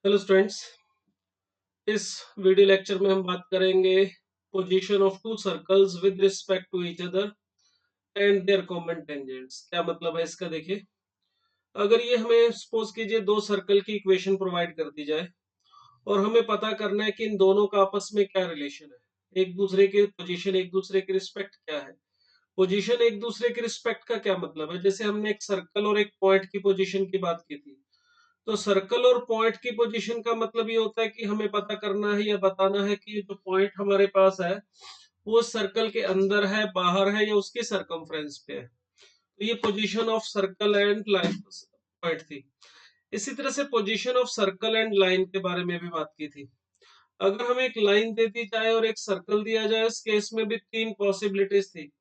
Hello students, इस video lecture में हम बात करेंगे position of two circles with respect to each other and their common tangents. क्या मतलब है इसका? देखिए, अगर ये हमें सपोज कीजिए दो सर्कल की इक्वेशन प्रोवाइड कर दी जाए और हमें पता करना है कि इन दोनों का आपस में क्या रिलेशन है, एक दूसरे के पोजीशन एक दूसरे के रिस्पेक्ट क्या है। पोजीशन एक दूसरे के रिस्पेक्ट का क्या मतलब है? जैसे हमने एक सर्कल और एक पॉइंट की पोजीशन की बात की थी, तो सर्कल और पॉइंट की पोजीशन का मतलब ये होता है कि हमें पता करना है या बताना है कि जो पॉइंट हमारे पास है वो सर्कल के अंदर है, बाहर है, या उसकी सरकमफ्रेंस पे है। तो ये position of circle and line point थी। इसी तरह से position of circle and line के बारे में भी बात की थी। अगर हमें एक लाइन दे दी जाए और एक सर्कल दिया जाए, इस केस में भी तीन पॉसिबिलिटीज थी।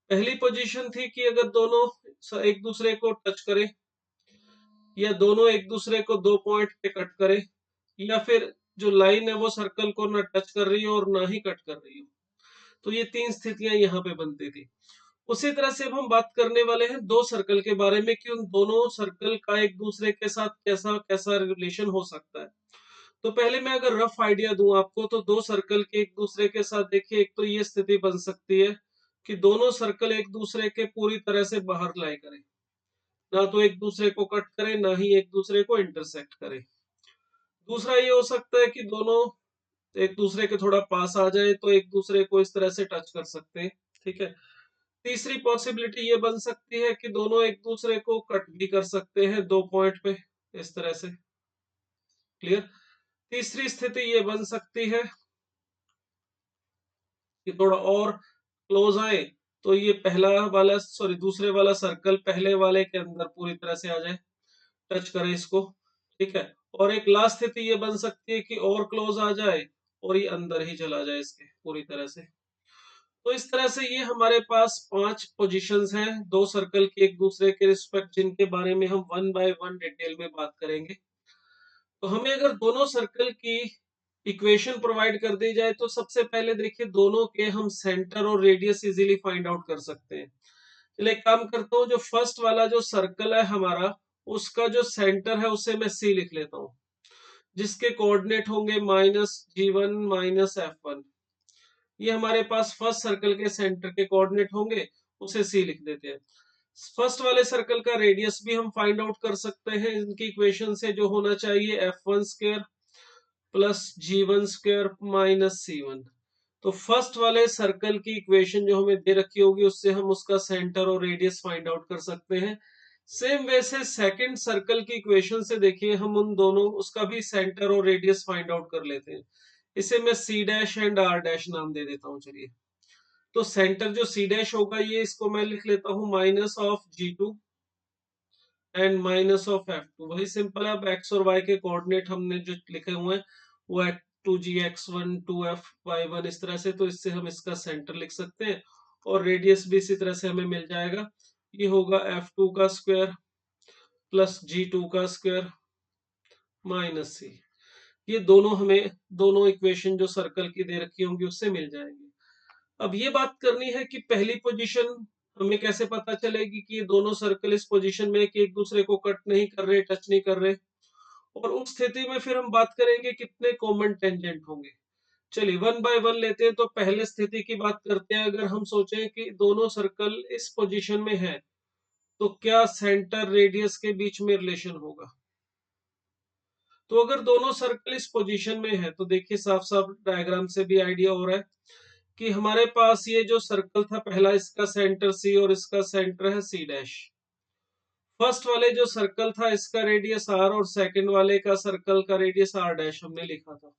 पहली पोजीशन थी कि अगर दोनों एक दूसरे को टच करें, या दोनों एक दूसरे को दो पॉइंट पे कट करे, या फिर जो लाइन है वो सर्कल को ना टच कर रही हो और ना ही कट कर रही हो। तो ये तीन स्थितियां यहाँ पे बनती थी। उसी तरह से अब हम बात करने वाले हैं दो सर्कल के बारे में कि उन दोनों सर्कल का एक दूसरे के साथ कैसा कैसा रिलेशन हो सकता है। तो पहले मैं अगर रफ आइडिया दूं आपको, तो दो सर्कल के एक दूसरे के साथ देखिए, एक तो ये स्थिति बन सकती है कि दोनों सर्कल एक दूसरे के पूरी तरह से बाहर लाई करें, ना तो एक दूसरे को कट करे ना ही एक दूसरे को इंटरसेक्ट करे। दूसरा ये हो सकता है कि दोनों एक दूसरे के थोड़ा पास आ जाए तो एक दूसरे को इस तरह से टच कर सकते हैं। ठीक है। तीसरी पॉसिबिलिटी ये बन सकती है कि दोनों एक दूसरे को कट भी कर सकते हैं दो पॉइंट पे, इस तरह से। क्लियर? तीसरी स्थिति ये बन सकती है कि थोड़ा और क्लोज आए, तो ये पहला वाला सॉरी दूसरे वाला सर्कल पहले वाले के अंदर पूरी तरह से आ जाए, टच करे इसको। ठीक है। और एक लास्ट स्थिति ये बन सकती है कि और क्लोज आ जाए और ये अंदर ही चला जाए इसके पूरी तरह से। तो इस तरह से ये हमारे पास पांच पोजीशंस हैं दो सर्कल के एक दूसरे के रिस्पेक्ट, जिनके बारे में हम वन बाय वन डिटेल में बात करेंगे। तो हमें अगर दोनों सर्कल की इक्वेशन प्रोवाइड कर दी जाए, तो सबसे पहले देखिए दोनों के हम सेंटर और रेडियस इजीली फाइंड आउट कर सकते हैं। चलिए एक काम करता हूँ, जो फर्स्ट वाला जो सर्कल है हमारा, उसका जो सेंटर है उसे मैं सी लिख लेता हूँ, जिसके कोऑर्डिनेट होंगे -g1 -f1। ये हमारे पास फर्स्ट सर्कल के सेंटर के कोऑर्डिनेट होंगे, उसे सी लिख देते हैं। फर्स्ट वाले सर्कल का रेडियस भी हम फाइंड आउट कर सकते हैं इनकी इक्वेशन से, जो होना चाहिए f1 square plus g1 square minus c1। तो फर्स्ट वाले सर्कल की इक्वेशन जो हमें दे रखी होगी, उससे हम उसका सेंटर और रेडियस फाइंड आउट कर सकते हैं। सेम वैसे सेकंड सर्कल की इक्वेशन से देखिए, हम उन दोनों उसका भी सेंटर और रेडियस फाइंड आउट कर लेते हैं। इसे मैं C dash and R dash नाम दे देता हूँ। चलिए, तो सेंटर जो सी डैश होगा, ये इसको मैं लिख लेता हूँ -g2 एंड -f2। वही सिंपल है। अब एक्स और वाई के कोऑर्डिनेट हमने जो लिखे हुए हैं वो 2g(x1) 2f(y1) इस तरह से, तो इससे हम इसका सेंटर लिख सकते हैं और रेडियस भी इसी तरह से हमें मिल जाएगा। ये होगा f2 का स्क्वायर प्लस g2 का स्क्वायर माइनस c। ये दोनों हमें दोनों इक्वेशन जो सर्कल की दे रखी होंगी उससे मिल जाएंगे। अब ये बात करनी है कि पहली पोजीशन हमें कैसे पता चलेगी कि ये दोनों सर्कल इस पोजीशन में कि एक दूसरे को कट नहीं कर रहे, टच नहीं कर रहे। और उस स्थिति में फिर हम बात करेंगे कितने कॉमन टेंजेंट होंगे। चलिए वन बाय वन लेते हैं। तो पहले स्थिति की बात करते हैं। अगर हम सोचें कि दोनों सर्कल इस पोजीशन में है, तो क्या सेंटर रेडियस के बीच में रिलेशन होगा? तो अगर दोनों सर्कल इस पोजीशन में है, तो देखिए साफ साफ डायग्राम से भी आइडिया हो रहा है कि हमारे पास ये जो सर्कल था पहला, इसका सेंटर सी और इसका सेंटर है सी डैश। फर्स्ट वाले जो सर्कल था इसका रेडियस आर और सेकंड वाले का सर्कल का रेडियस आर डैश हमने लिखा था।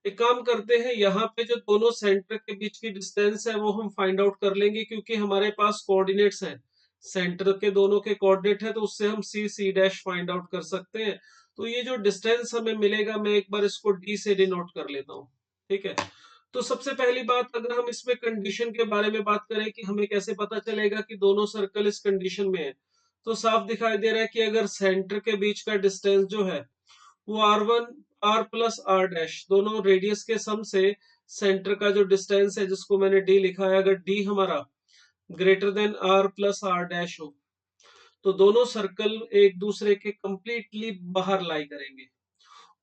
एक काम करते हैं, यहाँ पे जो दोनों सेंटर के बीच की डिस्टेंस है वो हम फाइंड आउट कर लेंगे, क्योंकि हमारे पास कोऑर्डिनेट्स हैं, सेंटर के दोनों के कोऑर्डिनेट है, तो उससे हम सी सी डैश फाइंड आउट कर सकते हैं। तो ये जो डिस्टेंस हमें मिलेगा, मैं एक बार इसको डी से डिनोट कर लेता हूँ। ठीक है। तो सबसे पहली बात, अगर हम इसमें कंडीशन के बारे में बात करें कि हमें कैसे पता चलेगा कि दोनों सर्कल इस कंडीशन में है, तो साफ दिखाई दे रहा है कि अगर सेंटर के बीच का डिस्टेंस जो है वो r1 r plus r dash दोनों रेडियस के सम से सेंटर का जो डिस्टेंस है, जिसको मैंने d लिखा है, अगर d हमारा greater than r plus r dash हो, तो दोनों सर्कल एक दूसरे के कंप्लीटली बाहर लाई करेंगे।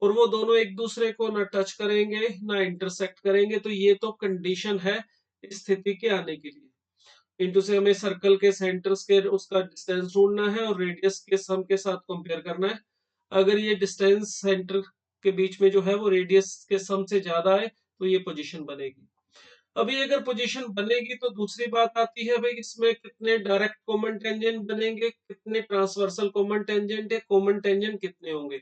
और वो दोनों एक दूसरे को ना टच करेंगे ना इंटरसेक्ट करेंगे, तो ये तो कंडीशन है इस स्थिति के आने के लिए। इंटू से हमें सर्कल के सेंटर्स के उसका डिस्टेंस ढूंढना है और रेडियस के सम के साथ कंपेयर करना है। अगर ये डिस्टेंस सेंटर के बीच में जो है वो रेडियस के सम से ज्यादा है तो ये पोजीशन बनेगी। अभी अगर पोजीशन बनेगी तो दूसरी बात आती है भाई इसमें कितने डायरेक्ट कॉमन टेंजेंट बनेंगे, कितने ट्रांसवर्सल कॉमन टेंजेंट है, कॉमन टेंजेंट कितने होंगे।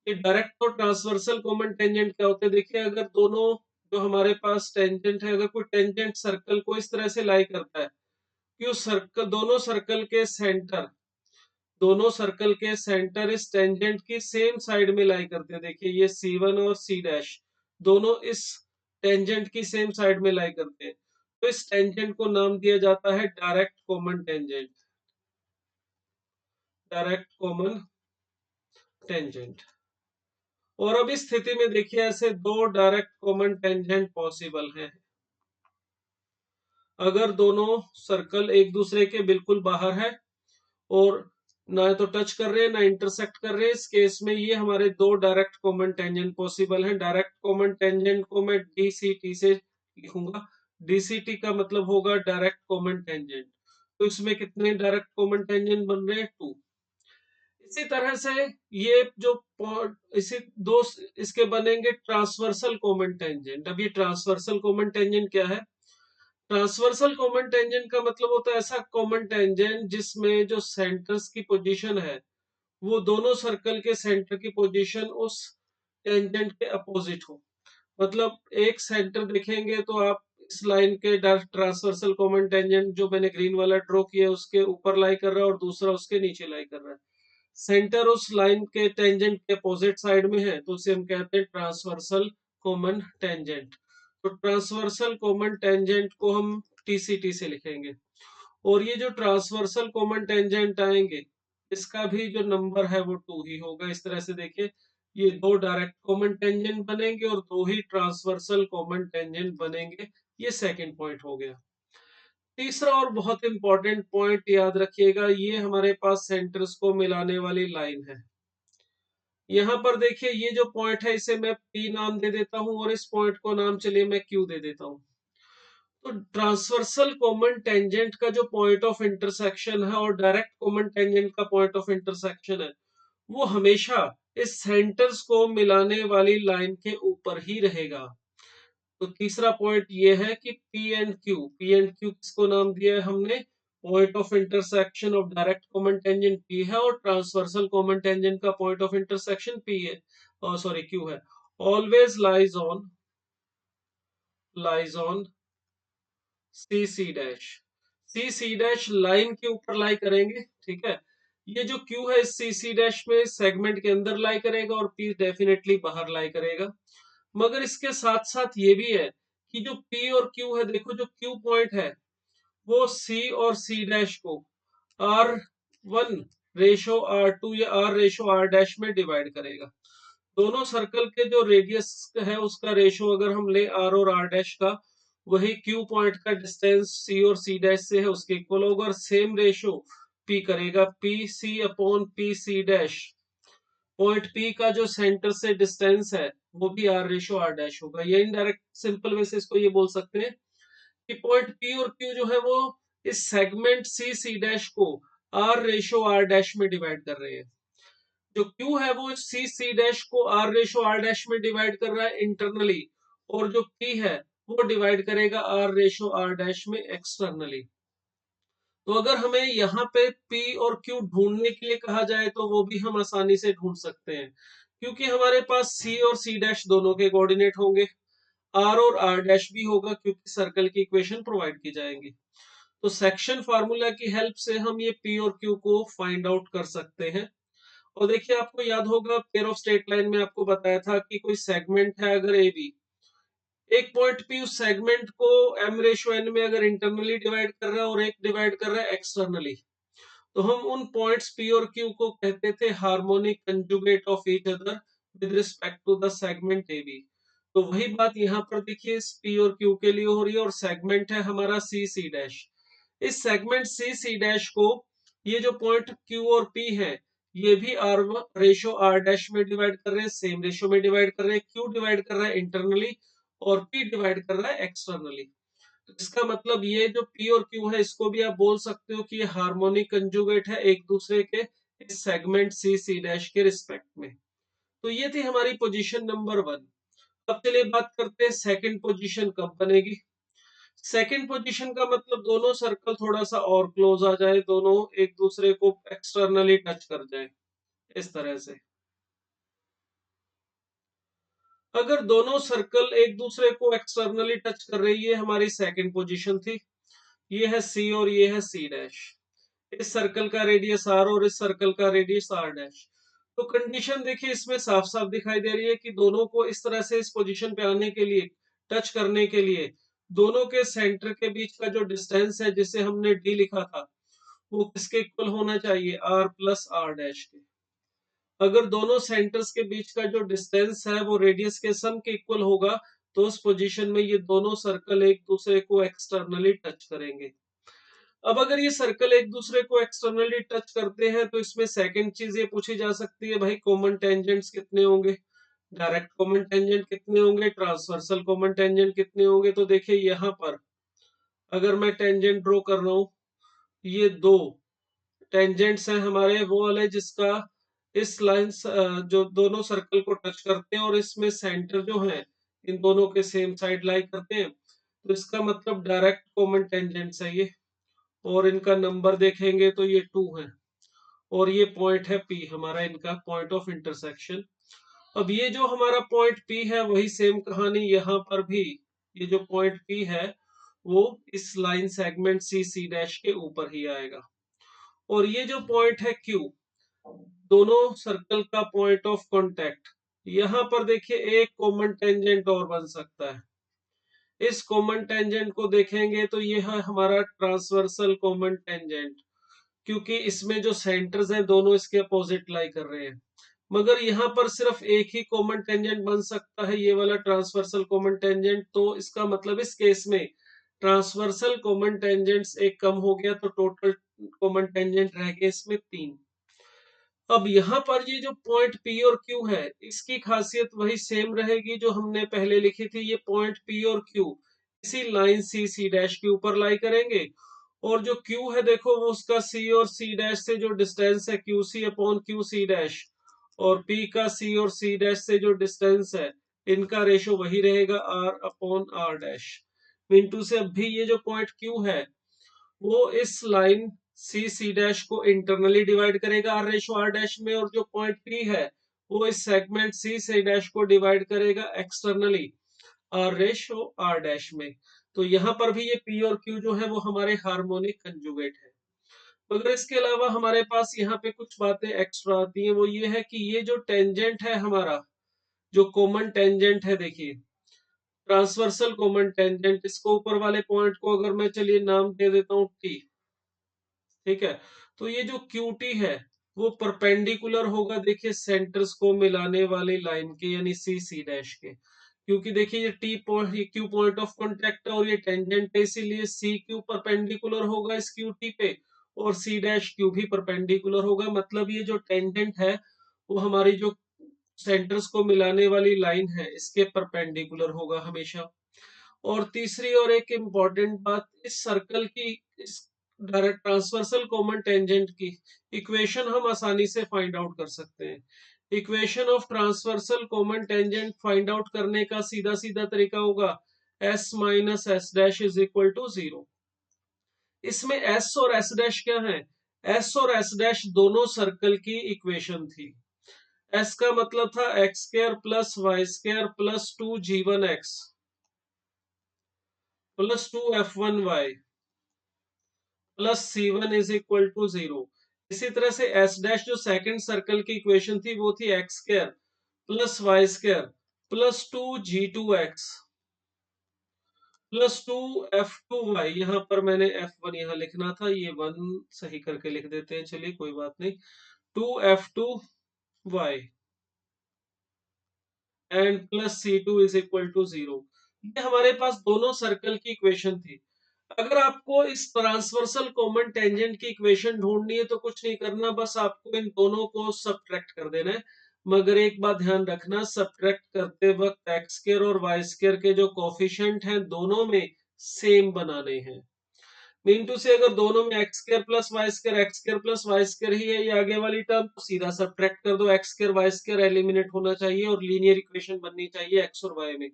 ये डायरेक्ट और ट्रांसवर्सल कॉमन टेंजेंट क्या होते हैं, देखिए अगर दोनों जो हमारे पास टेंजेंट है, अगर कोई टेंजेंट सर्कल को इस तरह से लाई करता है कि उस सर्कल दोनों सर्कल के सेंटर इस टेंजेंट की सेम साइड में लाई करते हैं। देखिए ये C1 और C डैश दोनों इस टेंजेंट की सेम साइड में लाई करते हैं, तो इस टेंजेंट को नाम दिया जाता है direct common tangent. Direct common tangent. और अब इस स्थिति में देखिए ऐसे दो डायरेक्ट कॉमन टेंजेंट पॉसिबल हैं। अगर दोनों सर्कल एक दूसरे के बिल्कुल बाहर है और ना तो टच कर रहे हैं ना इंटरसेक्ट कर रहे हैं, इस केस में ये हमारे दो डायरेक्ट कॉमन टेंजेंट पॉसिबल हैं। डायरेक्ट कॉमन टेंजेंट को मैं DCT से लिखूंगा। DCT का मतलब होगा डायरेक्ट कॉमन टेंजेंट। तो इसमें कितने डायरेक्ट कॉमन टेंजेंट बन रहे हैं, 2। इसी तरह से ये जो इसी दो इसके बनेंगे ट्रांसवर्सल कॉमन टेंजेंट। अब ये ट्रांसवर्सल कॉमन टेंजेंट क्या है, ट्रांसवर्सल कॉमन टेंजेंट का मतलब होता है ऐसा कॉमन टेंजेंट जिसमें जो सेंटर्स की पोजीशन है वो दोनों सर्कल के सेंटर की पोजीशन उस टेंजेंट के अपोजिट हो। मतलब एक सेंटर देखेंगे तो आप इस लाइन के ट्रांसवर्सल कॉमन टेंजेंट जो मैंने ग्रीन वाला ड्रॉ किया उसके ऊपर लाई कर रहा है और दूसरा उसके नीचे लाई कर रहा है। सेंटर उस लाइन के टेंजेंट के अपोजिट साइड में है तो उसे हम कहते हैं ट्रांसवर्सल कॉमन टेंजेंट। तो ट्रांसवर्सल कॉमन टेंजेंट को हम TCT से लिखेंगे। और ये जो ट्रांसवर्सल कॉमन टेंजेंट आएंगे इसका भी जो नंबर है वो 2 ही होगा। इस तरह से देखिए ये दो डायरेक्ट कॉमन टेंजेंट बनेंगे और दो ही ट्रांसवर्सल कॉमन टेंजेंट बनेंगे। ये सेकंड पॉइंट हो गया। तीसरा और बहुत इंपॉर्टेंट पॉइंट याद रखिएगा, ये हमारे पास सेंटर्स को मिलाने वाली लाइन है। यहाँ पर देखिए ये जो पॉइंट है इसे मैं P नाम दे देता हूं और इस पॉइंट को नाम चलिए मैं Q दे देता हूं। तो ट्रांसवर्सल कॉमन टेंजेंट का जो पॉइंट ऑफ इंटरसेक्शन है और डायरेक्ट कॉमन टेंजेंट का पॉइंट ऑफ इंटरसेक्शन है वो हमेशा इस सेंटर्स को मिलाने वाली लाइन के ऊपर ही रहेगा। तो तीसरा पॉइंट ये है कि P एंड Q किसको नाम दिया है हमने, point of intersection of direct common tangent P है और ट्रांसवर्सल कॉमन टेंजेंट का पॉइंट ऑफ इंटरसेक्शन P है, सॉरी Q है। Always lies on C C dash line के ऊपर लाई करेंगे, ठीक है। ये जो Q है इस सी डैश में सेगमेंट के अंदर लाई करेगा और P डेफिनेटली बाहर लाई करेगा। मगर इसके साथ साथ ये भी है कि जो P और Q है, देखो जो Q पॉइंट है वो C और C डैश को R1 रेशो R2 या R रेशो R डैश में डिवाइड करेगा। दोनों सर्कल के जो रेडियस है उसका रेशो अगर हम ले R और R डैश का, वही Q पॉइंट का डिस्टेंस C और C डैश से है उसके इक्वल होगा और सेम रेशो P करेगा PC upon PC dash. Point P का जो सेंटर से डिस्टेंस है वो भी R रेशो R डैश होगा। ये इनडायरेक्ट सिंपल वे से इसको ये बोल सकते हैं कि पॉइंट P और Q जो है वो इस सेगमेंट C डैश को R रेशो R डैश में डिवाइड कर रहे हैं। जो Q है वो C डैश को R रेशो R डैश में डिवाइड कर रहा है इंटरनली, और जो P है वो डिवाइड करेगा R रेशो R डैश में एक्सटर्नली। तो अगर हमें यहाँ पे P और Q ढूंढने के लिए कहा जाए तो वो भी हम आसानी से ढूंढ सकते हैं, क्योंकि हमारे पास C और C डैश दोनों के कोऑर्डिनेट होंगे, R और R डैश भी होगा क्योंकि सर्कल की इक्वेशन प्रोवाइड की जाएंगी। तो सेक्शन फार्मूला की हेल्प से हम ये P और Q को फाइंड आउट कर सकते हैं। और देखिए आपको याद होगा पेयर ऑफ स्ट्रेट लाइन में आपको बताया था कि कोई सेगमेंट है अगर AB, एक पॉइंट P उस सेगमेंट को M रेशो N में अगर इंटरनली डिवाइड कर रहा है और एक डिवाइड कर रहा है एक्सटर्नली, तो हम उन पॉइंट्स P और Q को कहते थे harmonic conjugate of each other with respect to the segment AB। तो वही बात यहाँ पर देखिए इस P और Q के लिए हो रही है और सेगमेंट है हमारा C डैश। इस सेगमेंट C डैश को ये जो पॉइंट Q और P है ये भी आर रेशो आर डैश में डिवाइड कर रहे हैं, सेम रेशो में डिवाइड कर रहे हैं, क्यू डिवाइड कर रहा है इंटरनली और पी डिवाइड कर रहा है एक्सटर्नली। तो इसका मतलब ये जो पी और क्यू है इसको भी आप बोल सकते हो कि ये हार्मोनिक कंजुगेट है एक दूसरे के इस सेगमेंट सी सी डैश के रिस्पेक्ट में। तो ये थी हमारी पोजीशन नंबर 1। अब चलिए बात करते हैं सेकंड पोजीशन कब बनेगी। सेकंड पोजीशन का मतलब दोनों सर्कल थोड़ा सा और क्लोज आ जाए, दोनों एक दूसरे को एक्सटर्नली टच कर जाए इस तरह से। अगर दोनों सर्कल एक दूसरे को एक्सटर्नली टच कर रही है, हमारी सेकंड पोजीशन थी। ये है सी और ये है सी डैश। इस सर्कल का रेडियस आर और इस सर्कल का रेडियस आर डैश। तो कंडीशन देखिए इसमें साफ साफ दिखाई दे रही है कि दोनों को इस तरह से इस पोजीशन पे आने के लिए, टच करने के लिए, दोनों के सेंटर के बीच का जो डिस्टेंस है जिसे हमने डी लिखा था वो किसके इक्वल होना चाहिए, आर प्लस आर डैश के। अगर दोनों सेंटर्स के बीच का जो डिस्टेंस है वो रेडियस के सम के इक्वल होगा तो उस पोजीशन में ये दोनों सर्कल एक दूसरे को एक्सटर्नली टच करेंगे। अब अगर ये सर्कल एक दूसरे को एक्सटर्नली टच करते हैं तो इसमें सेकंड चीज ये पूछी जा सकती है, भाई कॉमन टेंजेंट्स कितने होंगे, डायरेक्ट कॉमन टेंजेंट कितने होंगे, ट्रांसवर्सल कॉमन टेंजेंट कितने होंगे। तो देखिए यहाँ पर अगर मैं टेंजेंट ड्रॉ कर रहा हूँ, ये दो टेंजेंट्स हैं हमारे, वो वाले जिसका इस लाइन जो दोनों सर्कल को टच करते हैं और इसमें सेंटर जो है इन दोनों के सेम साइड लाई करते हैं। तो इसका मतलब डायरेक्ट कॉमन टेंजेंट्स है ये, और इनका नंबर देखेंगे तो ये 2 है और ये पॉइंट है पी हमारा, इनका पॉइंट ऑफ इंटरसेक्शन। अब ये जो हमारा पॉइंट पी है वही सेम कहानी यहाँ पर भी, ये जो पॉइंट पी है वो इस line segment C C dash के ऊपर ही आएगा। और ये जो पॉइंट है क्यू, दोनों सर्कल का पॉइंट ऑफ कांटेक्ट, यहाँ पर देखिए एक कॉमन टेंजेंट और बन सकता है। इस कॉमन टेंजेंट को देखेंगे तो ये है हमारा ट्रांसवर्सल कॉमन टेंजेंट, क्योंकि इसमें जो सेंटर्स हैं दोनों इसके अपोजिट लाई कर रहे हैं। मगर यहाँ पर सिर्फ एक ही कॉमन टेंजेंट बन सकता है, ये वाला ट्रांसवर्सल कॉमन टेंजेंट। तो इसका मतलब इस केस में ट्रांसवर्सल कॉमन टेंजेंट्स एक कम हो गया तो टोटल कॉमन टेंजेंट रह गए इसमें 3। अब यहाँ पर ये जो पॉइंट पी और क्यू है इसकी खासियत वही सेम रहेगी जो हमने पहले लिखी थी। ये पॉइंट पी और क्यू इसी लाइन सी सी डैश के ऊपर लाई करेंगे, और जो क्यू है देखो वो उसका सी और सी डैश से जो डिस्टेंस है Q C upon Q C dash, और पी का सी और सी डैश से जो डिस्टेंस है इनका रेशो वही रहेगा आर अपॉन आर डैश। मिंटू से अब भी ये जो पॉइंट क्यू है वो इस लाइन सी सी डैश को इंटरनली डिवाइड करेगा आर रेशो आर डैश में, और जो पॉइंट पी है वो इस सेगमेंट सी सी डैश को डिवाइड करेगा externally R ratio R dash में। तो यहाँ पर भी ये पी और क्यू जो है वो हमारे हार्मोनिक कंजुगेट है। मगर इसके अलावा हमारे पास यहाँ पे कुछ बातें एक्स्ट्रा आती हैं, वो ये है कि ये जो टेंजेंट है हमारा, जो कॉमन टेंजेंट है, देखिए ट्रांसवर्सल कॉमन टेंजेंट, इसको ऊपर वाले पॉइंट को अगर मैं चलिए नाम दे देता हूँ टी, ठीक है। तो ये जो QT है वो परपेंडिकुलर होगा देखिए सेंटर्स को मिलाने वाली लाइन के, यानी सी सी डैश के। क्योंकि देखिए ये टी पॉइंट, ये क्यू पॉइंट ऑफ कांटेक्ट है और ये टेंजेंट है, इसीलिए सी क्यू परपेंडिकुलर होगा इस QT पे, और सी डैश क्यू भी परपेंडिकुलर होगा। मतलब ये जो टेंजेंट है वो हमारी जो सेंटर्स को मिलाने वाली लाइन है इसके परपेंडिकुलर होगा हमेशा। और तीसरी और एक इम्पॉर्टेंट बात, इस सर्कल की इस डायरेक्ट ट्रांसवर्सल कॉमन टेंजेंट की इक्वेशन हम आसानी से फाइंड आउट कर सकते हैं। Equation of transversal common tangent find out करने का सीधा सीधा तरीका होगा s minus S dash is equal to 0। इसमें s और s डैश क्या है, s और s डैश दोनों सर्कल की इक्वेशन थी। s का मतलब था x square plus y square plus 2g1x plus 2f1y plus C1 is equal to 0। इसी तरह से S डैश जो सेकंड सर्कल की इक्वेशन थी वो थी x square plus y square plus 2g2x plus 2f2y। यहाँ पर मैंने f1 यहाँ लिखना था, ये 1 सही करके लिख देते हैं, चलिए कोई बात नहीं। 2f2y and plus C2 is equal to 0। ये हमारे पास दोनों सर्कल की इक्वेशन थी। अगर आपको इस ट्रांसवर्सल कॉमन टेंजेंट की इक्वेशन ढूंढनी है तो कुछ नहीं करना, बस आपको इन दोनों को सबट्रैक्ट कर देना है। मगर एक बात ध्यान रखना, सबट्रैक्ट करते वक्त एक्स स्क्वायर और वाई स्क्वायर के जो कोफिशिएंट हैं दोनों में सेम बनाने हैं। मीन टू से अगर दोनों में x square plus y square, x square plus y square ही है ये आगे वाली टर्म, तो सीधा सबट्रैक्ट कर दो, x square y square eliminate होना चाहिए और लीनियर इक्वेशन बननी चाहिए एक्स और वाई में।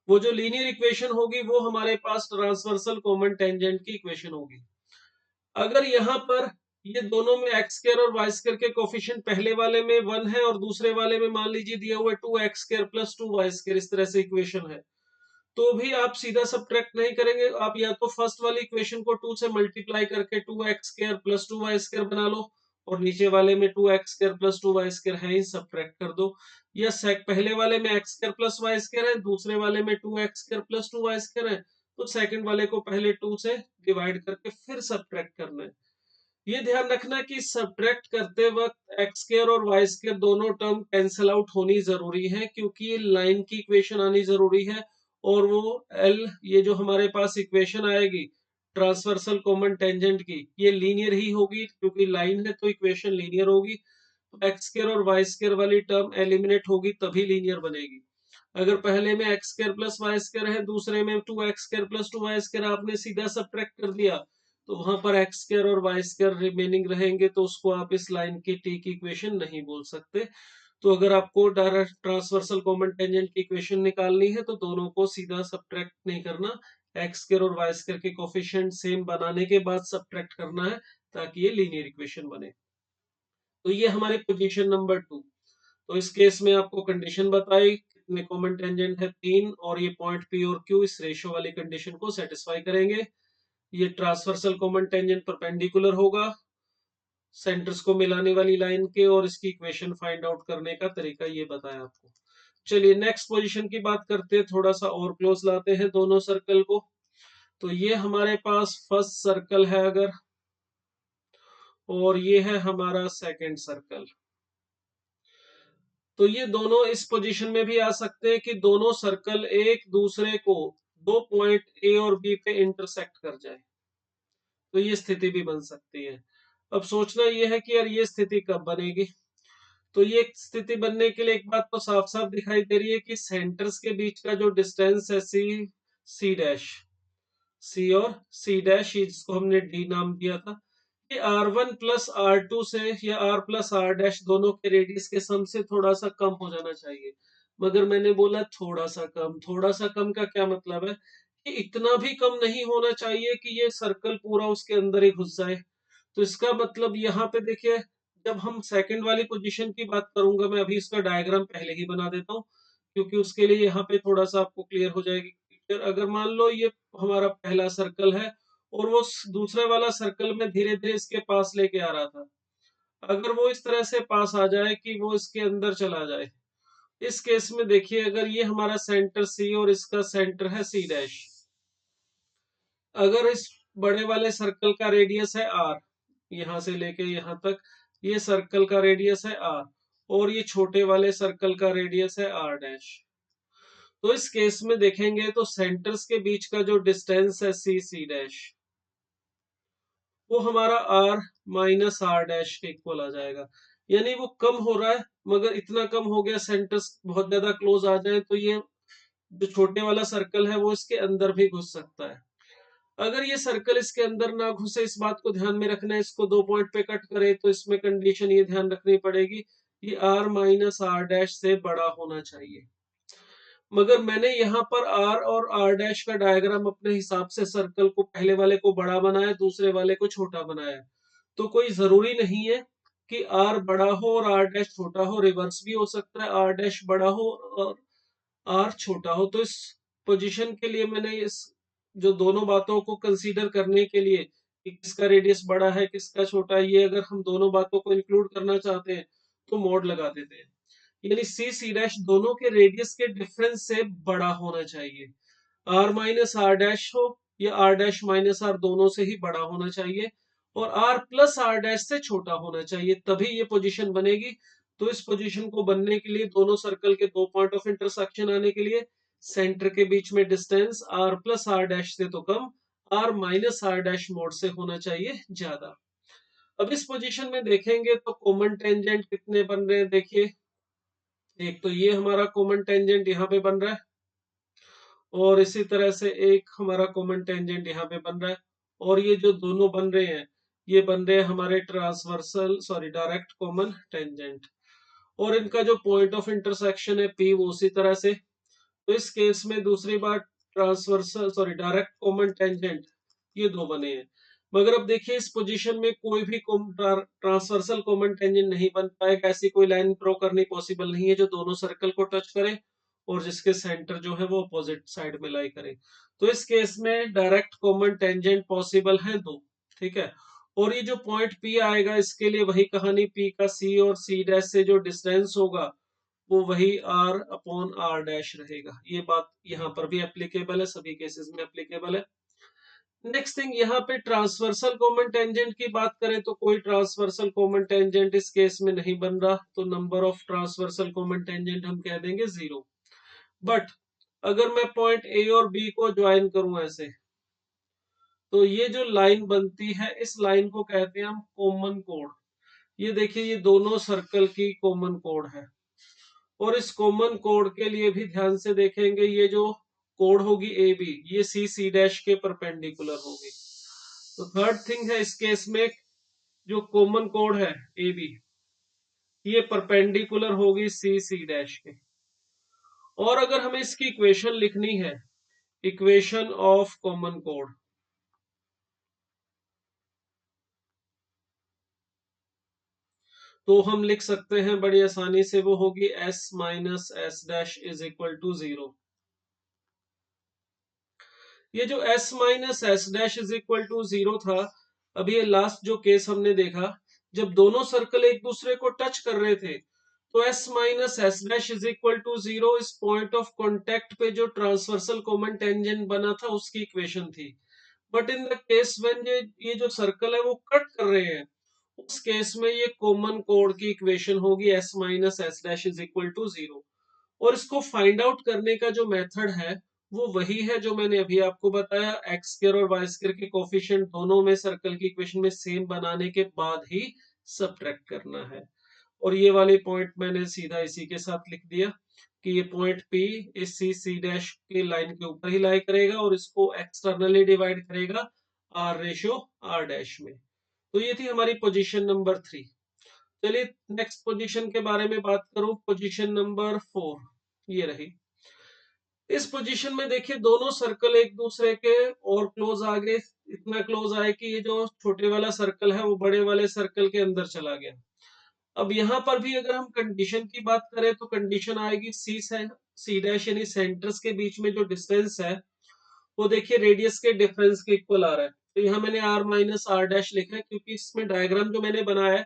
वो जो लीनियर इक्वेशन होगी वो हमारे पास ट्रांसवर्सल कॉमन टेंजेंट की इक्वेशन होगी। अगर यहाँ पर ये दोनों में एक्स स्क्वायर और वाई स्क्वायर के कोफिशिएंट पहले वाले में 1 है और दूसरे वाले में मान लीजिए दिया हुआ है 2x square plus 2y square, इस तरह से इक्वेशन है, तो भी आप सीधा सबट्रैक्ट नहीं करेंगे। आप या तो फर्स्ट वाली इक्वेशन को 2 से मल्टीप्लाई करके 2x square plus 2y square बना लो और नीचे वाले में 2x square plus 2y square है ही सबट्रैक्ट कर दो, या पहले वाले में x square plus y square है, दूसरे वाले में 2x square plus 2y square है, तो सेकंड वाले को पहले 2 से डिवाइड करके फिर सबट्रैक्ट करना है। ये ध्यान रखना कि सबट्रैक्ट करते वक्त एक्स स्क्वायर और वाई स्क्वायर दोनों टर्म कैंसिल आउट होनी जरूरी है, क्योंकि ये लाइन की इक्वेशन आनी जरूरी है और वो एल, ये जो हमारे पास इक्वेशन आएगी ट्रांसवर्सल कॉमन टेंजेंट की, ये लीनियर ही होगी, क्योंकि लाइन है तो इक्वेशन लीनियर होगी। तो एक्स स्क्वायर और वाई स्क्वायर वाली टर्म एलिमिनेट होगी तभी लीनियर बनेगी। अगर पहले में x square plus y square है, दूसरे में 2x square plus 2y square, आपने सीधा सबट्रैक्ट कर दिया तो वहां पर एक्स स्क्वायर और वाई स्क्वायर रिमेनिंग रहेंगे, तो उसको आप इस लाइन की टी की इक्वेशन नहीं बोल सकते। तो अगर आपको डायरेक्ट ट्रांसवर्सल कॉमन टेंजेंट की इक्वेशन निकालनी है तो दोनों को सीधा सबट्रैक्ट नहीं करना, एक्स स्क्वायर और वाई स्क्वायर के कोफिशिएंट सेम बनाने के बाद सबट्रैक्ट करना है ताकि ये लीनियर इक्वेशन बने। तो ये हमारी पोजीशन नंबर 2। तो इस केस में आपको कंडीशन बताई, कितने कॉमन टेंजेंट है 3, और ये पॉइंट पी और क्यू इस रेशियो वाली कंडीशन को सेटिस्फाई करेंगे। ये ट्रांसवर्सल कॉमन टेंजेंट परपेंडिकुलर होगा सेंटर्स को मिलाने वाली लाइन के, और इसकी इक्वेशन फाइंड आउट करने का तरीका ये बताया आपको। चलिए नेक्स्ट पोजीशन की बात करते हैं, थोड़ा सा और क्लोज लाते हैं दोनों सर्कल को। तो ये हमारे पास फर्स्ट सर्कल है अगर, और ये है हमारा सेकंड सर्कल, तो ये दोनों इस पोजीशन में भी आ सकते हैं कि दोनों सर्कल एक दूसरे को दो पॉइंट ए और बी पे इंटरसेक्ट कर जाए, तो ये स्थिति भी बन सकती है। अब सोचना ये है कि यार ये स्थिति कब बनेगी, तो ये स्थिति बनने के लिए एक बात तो साफ साफ दिखाई दे रही है कि सेंटर्स के बीच का जो डिस्टेंस है सी डैश, सी और सी डैश, जिसको हमने डी नाम दिया था, ये R1 प्लस R2 से या R प्लस R डैश दोनों के रेडियस के सम से थोड़ा सा कम हो जाना चाहिए। मगर मैंने बोला थोड़ा सा कम, थोड़ा सा कम का क्या मतलब है कि इतना भी कम नहीं होना चाहिए कि ये सर्कल पूरा उसके अंदर ही घुस जाए। तो इसका मतलब यहाँ पे देखिए, जब हम सेकंड वाली पोजीशन की बात करूंगा, मैं अभी इसका डायग्राम पहले ही बना देता हूँ क्योंकि उसके लिए यहाँ पे थोड़ा सा आपको क्लियर हो जाएगी पिक्चर। अगर मान लो ये हमारा पहला सर्कल है और वो दूसरे वाला सर्कल में धीरे धीरे इसके पास लेके आ रहा था, अगर वो इस तरह से पास आ जाए कि वो इसके अंदर चला जाए, इस केस में देखिए अगर ये हमारा सेंटर सी और इसका सेंटर है सी डैश, अगर इस बड़े वाले सर्कल का रेडियस है आर, यहां से लेके यहां तक ये सर्कल का रेडियस है आर, और ये छोटे वाले सर्कल का रेडियस है आर डैश, तो इस केस में देखेंगे तो सेंटर्स के बीच का जो डिस्टेंस है सी सी डैश, वो हमारा r माइनस आर डैश के इक्वल आ जाएगा। यानी वो कम हो रहा है, मगर इतना कम हो गया सेंटर्स बहुत ज्यादा क्लोज आ जाए तो ये जो छोटे वाला सर्कल है वो इसके अंदर भी घुस सकता है। अगर ये सर्कल इसके अंदर ना घुसे, इस बात को ध्यान में रखना है, इसको दो पॉइंट पे कट करे तो इसमें कंडीशन ये ध्यान रखनी पड़ेगी कि r माइनस आर डैश से बड़ा होना चाहिए। मगर मैंने यहाँ पर r और r डैश का डायग्राम अपने हिसाब से सर्कल को पहले वाले को बड़ा बनाया, दूसरे वाले को छोटा बनाया, तो कोई जरूरी नहीं है कि r बड़ा हो और r डैश छोटा हो, रिवर्स भी हो सकता है, r डैश बड़ा हो और r छोटा हो। तो इस पोजीशन के लिए मैंने इस जो दोनों बातों को कंसीडर करने के लिए कि किसका रेडियस बड़ा है किसका छोटा है, ये अगर हम दोनों बातों को इंक्लूड करना चाहते हैं तो मोड लगा देते हैं, यानी सी सी डैश दोनों के रेडियस के डिफरेंस से बड़ा होना चाहिए। आर माइनस आर डैश हो या आर डैश माइनस आर, दोनों से ही बड़ा होना चाहिए, और आर प्लस आर डैश से छोटा होना चाहिए, तभी ये पोजीशन बनेगी। तो इस पोजीशन को बनने के लिए दोनों सर्कल के दो पॉइंट ऑफ इंटरसेक्शन आने के लिए सेंटर के बीच में distance R plus R dash से तो कम, r minus r dash mod से होना चाहिए ज्यादा। अब इस पोजीशन में देखेंगे तो कॉमन टेंजेंट कितने बन रहे हैं, देखिए एक तो ये हमारा कॉमन टेंजेंट यहाँ पे बन रहा है, और इसी तरह से एक हमारा कॉमन टेंजेंट यहाँ पे बन रहा है, और ये जो दोनों बन रहे हैं ये बन रहे हैं हमारे transversal sorry direct common tangent, और इनका जो पॉइंट ऑफ इंटरसेक्शन है P वो उसी तरह से। तो इस केस में दूसरी बार transversal sorry direct common tangent ये दो बने हैं, मगर अब देखिए इस पोजीशन में कोई भी ट्रांसवर्सल कॉमन टेंजेंट नहीं बन पाएगा, ऐसी कोई लाइन ड्रॉ करनी पॉसिबल नहीं है जो दोनों सर्कल को टच करे और जिसके सेंटर जो है वो अपोजिट साइड में लाई करे। तो इस केस में डायरेक्ट कॉमन टेंजेंट पॉसिबल है दो, ठीक है। और ये जो पॉइंट P आएगा इसके लिए वही कहानी, P का C और C डैश से जो डिस्टेंस होगा वो वही r अपॉन r डैश रहेगा। ये बात यहाँ पर भी एप्लीकेबल है, सभी केसेस में एप्लीकेबल है। नेक्स्ट थिंग, यहाँ पे ट्रांसवर्सल कॉमन टेंजेंट की बात करें तो कोई ट्रांसवर्सल कॉमन टेंजेंट इस केस में नहीं बन रहा, तो number of transversal common tangent हम कह देंगे 0। बट अगर मैं पॉइंट A और B को ज्वाइन करूं ऐसे, तो ये जो लाइन बनती है इस लाइन को कहते हैं हम कॉमन कोड। ये देखिए ये दोनों सर्कल की कॉमन कोड है, और इस कॉमन कोड के लिए भी ध्यान से देखेंगे, ये जो कोड होगी ए बी ये सी सी डैश के परपेंडिकुलर होगी। तो थर्ड थिंग है इस केस में, जो कॉमन कोड है ए बी ये परपेंडिकुलर होगी सी सी डैश के। और अगर हमें इसकी इक्वेशन लिखनी है, इक्वेशन ऑफ कॉमन कोड, तो हम लिख सकते हैं बड़ी आसानी से, वो होगी s minus S dash is equal to 0। ये जो s minus S dash is equal to 0 था, अभी ये लास्ट जो केस हमने देखा जब दोनों सर्कल एक दूसरे को टच कर रहे थे, तो s minus S dash is equal to 0 इस पॉइंट ऑफ कॉन्टेक्ट पे जो ट्रांसवर्सल कॉमन टेंजेंट बना था उसकी इक्वेशन थी। But in the case when ये जो सर्कल है वो कट कर रहे हैं, उस केस में ये कॉमन कोड की इक्वेशन होगी s minus S dash is equal to 0। और इसको फाइंड आउट करने का जो मेथड है वो वही है जो मैंने अभी आपको बताया, एक्स स्क्वायर और वाई स्क्वायर के कोफिशिएंट दोनों में सर्कल की इक्वेशन में सेम बनाने के बाद ही सब्ट्रैक्ट करना है। और ये वाली पॉइंट मैंने सीधा इसी के साथ लिख दिया कि ये पॉइंट P इस सी सी डैश के लाइन के ऊपर ही लाई करेगा और इसको एक्सटर्नली डिवाइड करेगा R रेशो R डैश में। तो ये थी हमारी पोजीशन नंबर 3। चलिए नेक्स्ट पोजीशन के बारे में बात करूं, पोजीशन नंबर 4 ये रही। इस पोजीशन में देखिए दोनों सर्कल एक दूसरे के और क्लोज आ गए, इतना क्लोज आए कि ये जो छोटे वाला सर्कल है वो बड़े वाले सर्कल के अंदर चला गया। अब यहाँ पर भी अगर हम कंडीशन की बात करें तो कंडीशन आएगी सी डैश यानी सेंटर्स के बीच में जो डिस्टेंस है वो देखिए रेडियस के डिफरेंस के इक्वल आ रहा है। तो यहाँ मैंने r माइनस आर डैश लिखा है क्योंकि इसमें डायग्राम जो मैंने बनाया है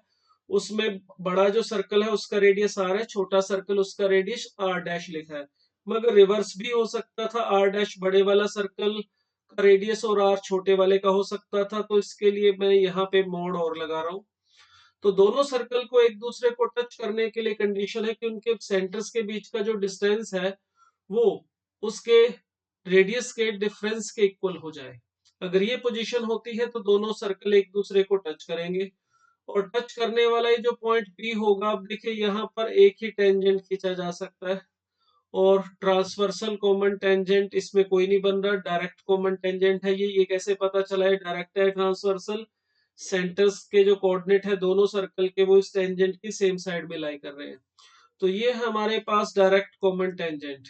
उसमें बड़ा जो सर्कल है उसका रेडियस r है, छोटा सर्कल उसका रेडियस r डैश लिखा है। मगर रिवर्स भी हो सकता था, r डैश बड़े वाला सर्कल का रेडियस और r छोटे वाले का हो सकता था, तो इसके लिए मैं यहाँ पे मोड और लगा रहा हूँ। तो दोनों सर्कल को एक दूसरे को टच करने के लिए कंडीशन है कि उनके सेंटर्स के बीच का जो डिस्टेंस है वो उसके रेडियस के डिफरेंस के इक्वल हो जाए। अगर ये पोजीशन होती है तो दोनों सर्कल एक दूसरे को टच करेंगे, और टच करने वाला ये जो पॉइंट P होगा, अब देखिए यहाँ पर एक ही टेंजेंट खींचा जा सकता है और ट्रांसवर्सल कॉमन टेंजेंट इसमें कोई नहीं बन रहा, डायरेक्ट कॉमन टेंजेंट है ये कैसे पता चला है डायरेक्ट है ट्रांसवर्सल, सेंटर्स के जो कोऑर्डिनेट है दोनों सर्कल के वो इस टेंजेंट की सेम साइड में लाई कर रहे हैं। तो ये है हमारे पास डायरेक्ट कॉमन टेंजेंट।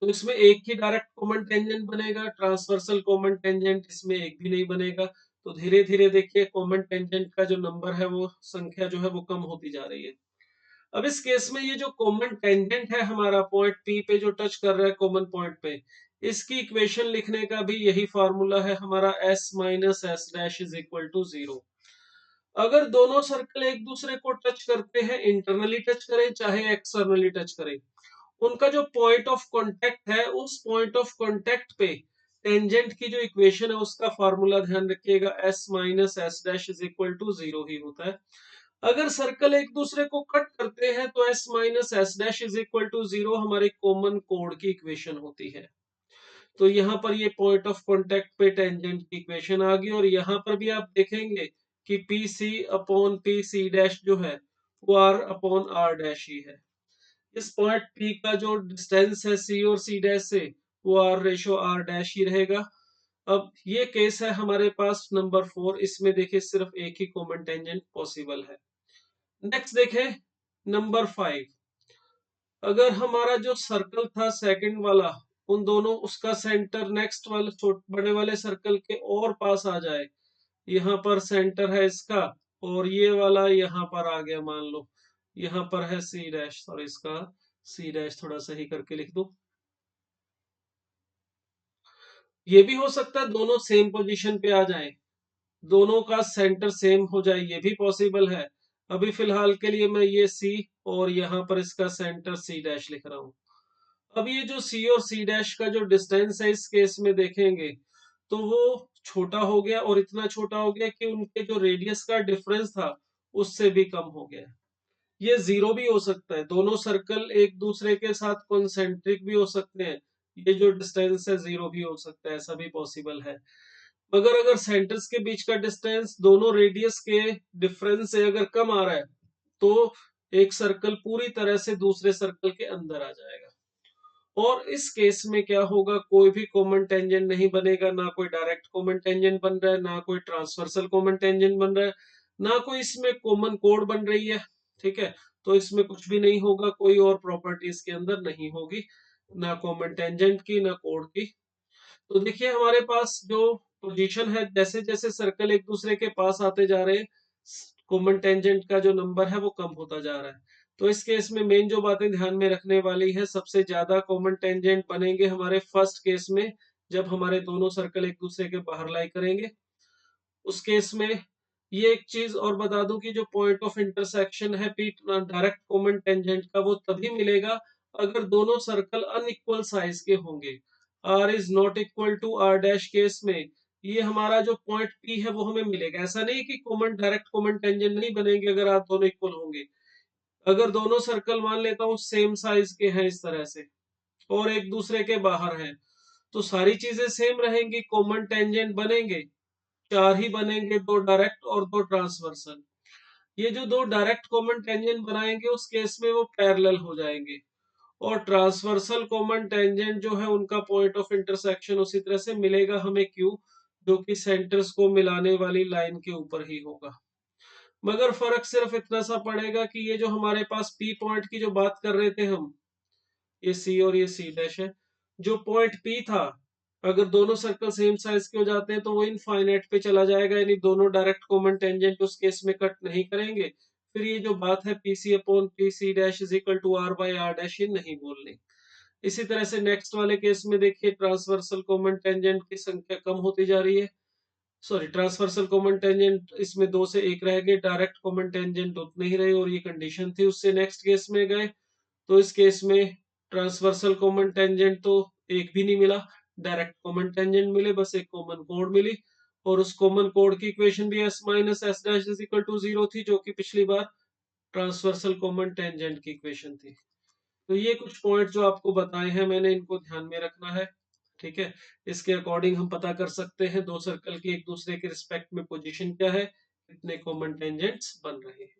तो इसमें एक ही डायरेक्ट कॉमन टेंजेंट बनेगा, ट्रांसवर्सल कॉमन टेंजेंट इसमें एक भी नहीं बनेगा। तो धीरे धीरे देखिए कॉमन टेंजेंट का जो नंबर है वो संख्या जो है वो कम होती जा रही है। अब इस केस में ये जो कॉमन टेंजेंट है हमारा पॉइंट P पे जो टच कर रहा है कॉमन पॉइंट पे, इसकी इक्वेशन लिखने का भी यही फार्मूला है हमारा s minus S dash is equal to 0। अगर दोनों सर्कल एक दूसरे को टच करते हैं, इंटरनली टच करें चाहे एक्सटर्नली टच करें, उनका जो पॉइंट ऑफ कांटेक्ट है उस पॉइंट ऑफ कांटेक्ट पे टेंजेंट की जो इक्वेशन है उसका फार्मूला ध्यान रखिएगा, s minus S dash is equal to 0 ही होता है। अगर सर्कल एक दूसरे को कट करते हैं तो s minus S dash is equal to 0 हमारे कॉमन कोड की इक्वेशन होती है। तो यहाँ पर ये पॉइंट ऑफ कांटेक्ट पे टेंजेंट की इक्वेशन आ गई, और यहाँ पर भी आप देखेंगे कि P C upon P C dash जो है वो आर अपॉन आर डैश ही है। इस पॉइंट पी का जो डिस्टेंस है सी और सी डैश से, वो आर रेशो आर डैश ही रहेगा। अब ये केस है हमारे पास नंबर 4, इसमें देखिए सिर्फ एक ही कॉमन टेंजेंट पॉसिबल है। नेक्स्ट देखें नंबर 5। अगर हमारा जो सर्कल था सेकंड वाला, उन दोनों उसका सेंटर नेक्स्ट वाले बड़े वाले सर्कल के और पास आ जाए, यहाँ पर सेंटर है इसका, और ये वाला यहाँ पर आ गया, मान लो यहाँ पर है सी डैश, और इसका सी डैश थोड़ा सही करके लिख दो। ये भी हो सकता है दोनों सेम पोजीशन पे आ जाएं, दोनों का सेंटर सेम हो जाए, ये भी पॉसिबल है। अभी फिलहाल के लिए मैं ये सी और यहाँ पर इसका सेंटर सी डैश लिख रहा हूँ। अब ये जो सी और सी डैश का जो डिस्टेंस है इस केस में देखेंगे तो वो छोटा हो गया, और इतना छोटा हो गया कि उनके जो रेडियस का डिफरेंस था उससे भी कम हो गया। ये जीरो भी हो सकता है, दोनों सर्कल एक दूसरे के साथ कॉन्सेंट्रिक भी हो सकते हैं, ये जो डिस्टेंस है जीरो भी हो सकता है, ऐसा भी पॉसिबल है। मगर अगर सेंटर्स के बीच का डिस्टेंस दोनों रेडियस के डिफरेंस से अगर कम आ रहा है तो एक सर्कल पूरी तरह से दूसरे सर्कल के अंदर आ जाएगा। और इस केस में क्या होगा, कोई भी कॉमन टेंजेंट नहीं बनेगा, ना कोई डायरेक्ट कॉमन टेंजेंट बन रहा है, ना कोई ट्रांसवर्सल कॉमन टेंजेंट बन रहा है, ना कोई इसमें कॉमन कोड बन रही है। ठीक है, तो इसमें कुछ भी नहीं होगा, कोई और प्रॉपर्टी इसके अंदर नहीं होगी, ना कॉमन टेंजेंट की ना कोड की। तो देखिए हमारे पास जो पोजीशन है, जैसे जैसे सर्कल एक दूसरे के पास आते जा रहे हैं, कॉमन टेंजेंट का जो नंबर है वो कम होता जा रहा है। तो इस केस में मेन जो बातें ध्यान में रखने वाली है, सबसे ज्यादा कॉमन टेंजेंट बनेंगे हमारे फर्स्ट केस में, जब हमारे दोनों सर्कल एक दूसरे के बाहर लाई करेंगे। उस केस में ये एक चीज और बता दूं कि जो पॉइंट ऑफ इंटरसेक्शन है पी डायरेक्ट कॉमन टेंजेंट का, वो तभी मिलेगा अगर दोनों सर्कल अनइक्वल साइज के होंगे। R is not equal to R dash case में ये हमारा जो पॉइंट पी है वो हमें मिलेगा। ऐसा नहीं कि कॉमन डायरेक्ट कॉमन टेंजेंट नहीं बनेंगे अगर आप दोनों इक्वल होंगे। अगर दोनों सर्कल मान लेता हूँ सेम साइज के हैं इस तरह से, और एक दूसरे के बाहर हैं, तो सारी चीजें सेम रहेंगी, कॉमन टेंजेंट बनेंगे, चार ही बनेंगे, दो डायरेक्ट और दो ट्रांसवर्सल। ये जो दो डायरेक्ट कॉमन टेंजेंट बनाएंगे उस केस में वो पैरेलल हो जाएंगे, और ट्रांसवर्सल कॉमन टेंजेंट जो है उनका पॉइंट ऑफ इंटरसेक्शन उसी तरह से मिलेगा हमें क्यू, जो कि सेंटर्स को मिलाने वाली लाइन के ऊपर ही होगा। मगर फर्क सिर्फ इतना सा पड़ेगा कि ये जो हमारे पास पी पॉइंट की जो बात कर रहे थे हम, ये सी और ये सी डैश है, जो पॉइंट पी था, अगर दोनों सर्कल सेम साइज के हो जाते हैं तो वो इनफाइनाइट पे चला जाएगा, यानी दोनों डायरेक्ट कॉमन टेंजेंट उस केस में कट नहीं करेंगे। फिर ये जो बात है P C upon P C dash is equal to R by R dash, ये नहीं बोलनी। इसी तरह से नेक्स्ट वाले केस में देखिए ट्रांसवर्सल कॉमन टेंजेंट की संख्या कम होती जा रही है, सॉरी ट्रांसवर्सल कॉमन टेंजेंट इसमें दो से एक रह गए, डायरेक्ट कॉमन टेंजेंट उतने ही रहे, और ये कंडीशन थी। उससे नेक्स्ट केस में गए तो इस केस में ट्रांसवर्सल कॉमन टेंजेंट तो एक भी नहीं मिला, डायरेक्ट कॉमन टेंजेंट मिले, बस एक कॉमन कोड मिली, और उस कॉमन कोड की इक्वेशन भी s minus S dash is equal to 0 थी, जो कि पिछली बार ट्रांसवर्सल कॉमन टेंजेंट की इक्वेशन थी। तो ये कुछ पॉइंट जो आपको बताए हैं मैंने, इनको ध्यान में रखना है। ठीक है, इसके अकॉर्डिंग हम पता कर सकते हैं दो सर्कल की एक दूसरे के रिस्पेक्ट में पोजीशन क्या है, कितने कॉमन टेंजेंट्स बन रहे हैं।